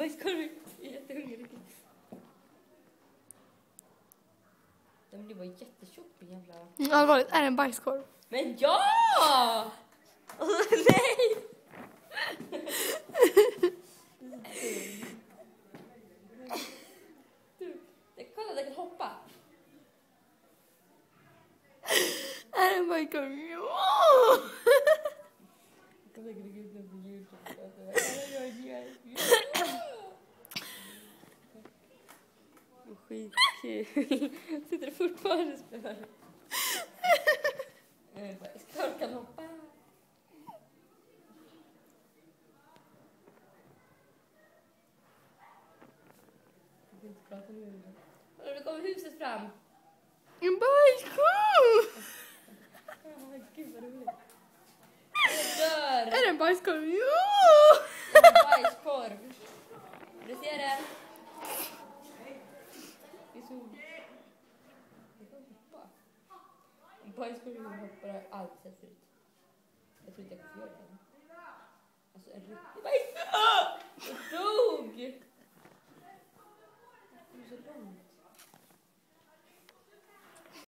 bajskorv. Jag är jättehungrig. Den blir bara jättetjock, jävla... Allvarligt, är det en bajskorv? Men ja! Nej! Kolla, den kan hoppa. Är det en bajskorv? Ja! Skitkul. Sitter det fortfarande och spelar? Bajskorv kan hoppa. Jag vill inte prata med dig. Nu kommer huset fram. En bajskorv! Gud vad roligt. Jag dör. Är det en bajskorv? Ja! En bajskorv. Du ser det? Det är så... Det kan hoppa. En bajskorv hoppar har jag aldrig sett förut. Jag tror inte jag kan få göra det.